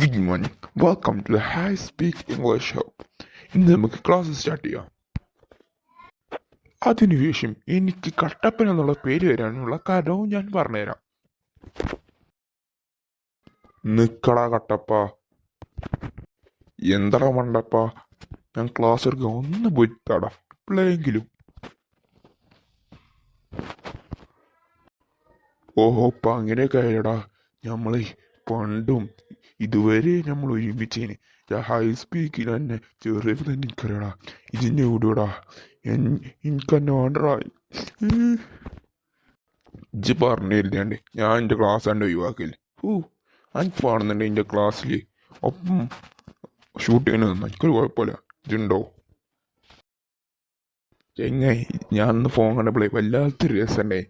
Good morning. Welcome to the hi speak English hub. ഇന്ന് നമുക്ക് class start ചെയ്യാം. അതിനുശേഷം എനിക്ക് കട്ടപ്പന എന്നുള്ള പേര് വരാനുള്ള കാരണവും ഞാൻ പറഞ്ഞുതരാം. നിക്കടാ കട്ടപ്പ, എന്തടാ മണ്ടപ്പ, ഞാൻ ക്ലാസ് എടുക്കാൻ ഒന്ന് പോയിട്ടാടാ എപ്പോഴെങ്കിലും. ഓഹോ, ഇപ്പം അങ്ങനെയൊക്കെ ആയടാ. നമ്മളെ പണ്ടും ഇതുവരെ നമ്മൾ ഒരുമിച്ചേന് ഹൈ സ്പീക്കിൽ തന്നെ ചെറിയ തന്നെ എനിക്കറിയടാ. ഇതിനെ വിടൂടാ, എനിക്കെന്നെ വേണ്ടടാ. ഇജ്ജ് പറഞ്ഞില്ലാണ്ട് ഞാൻ എൻ്റെ ക്ലാസ് കണ്ട് ഒഴിവാക്കില്ല. എനിക്ക് പാടുന്നുണ്ട് എൻ്റെ ക്ലാസ്സിൽ ഒപ്പം ഷൂട്ട് ചെയ്യുന്നത് എനിക്കൊരു കുഴപ്പമില്ല. ഇതുണ്ടോ ചെങ്ങായി? ഞാൻ അന്ന് ഫോൺ കണ്ടപ്പോഴേ വല്ലാത്തൊരു രസമുണ്ടേ.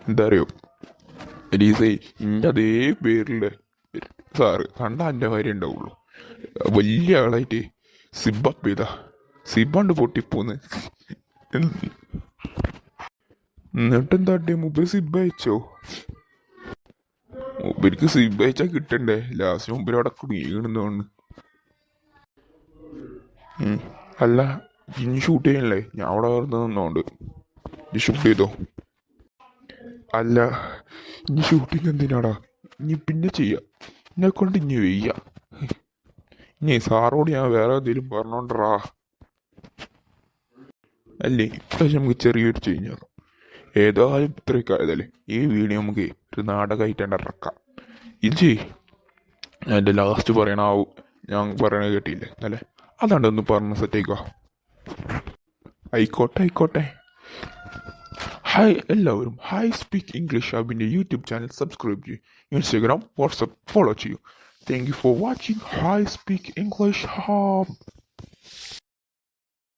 എന്താ അറിയോ എലീസേ, ഇൻ്റെ അതേ പേരിൽ സാറ് കണ്ടാൽ എൻ്റെ കാര്യം ഉണ്ടാവുള്ളൂ. വലിയ ആളായിട്ട് സിബപ്പ് ചെയ്താ സിബാണ്ട് പൊട്ടിപ്പോന്ന്. എന്നിട്ടെന്താട്ടെ മുമ്പ് സിബ് അയച്ചോ? മുമ്പർക്ക് സിബ് അയച്ചാൽ കിട്ടണ്ടേ? ലാസ്റ്റ് മുമ്പിൽ അവിടെ കുടുങ്ങിണെന്ന്. അല്ല, ഇനി ഷൂട്ട് ചെയ്യണല്ലേ? ഞാൻ അവിടെ വെറുതെ നിന്നോണ്ട് ഇനി ഷൂട്ട് ചെയ്തോ. അല്ല, ഇനി ഷൂട്ടിങ് എന്തിനാടാ? ഇനി പിന്നെ ചെയ്യാം, എന്നെ കൊണ്ട് ഇനി വയ്യ. ഇനി സാറോട് ഞാൻ വേറെ എന്തെങ്കിലും പറഞ്ഞോണ്ടറാ. അല്ലേ, ഇപ്രാവശ്യം നമുക്ക് ചെറിയൊരു ചേഞ്ച് ആക്കാം. ഏതായാലും ഇത്രയൊക്കെ ആയതല്ലേ, ഈ വീഡിയോ നമുക്ക് ഒരു നാടകമായിട്ട് തന്നെ ഇറക്കാം. ഇത് എൻ്റെ ലാസ്റ്റ് പറയണാവും, ഞാൻ പറയണ കേട്ടില്ലേ അല്ലേ? അതാണ്ടൊന്ന് പറഞ്ഞ് സെറ്റേക്കോ. ആയിക്കോട്ടെ. ഹായ് എല്ലാവരും, ഹായ് സ്പീക്ക് ഇംഗ്ലീഷ് ഹബിൻ്റെ യൂട്യൂബ് ചാനൽ സബ്സ്ക്രൈബ് ചെയ്യൂ, ഇൻസ്റ്റാഗ്രാം വാട്സപ്പ് ഫോളോ ചെയ്യൂ. Thank you for watching hi speak English hub.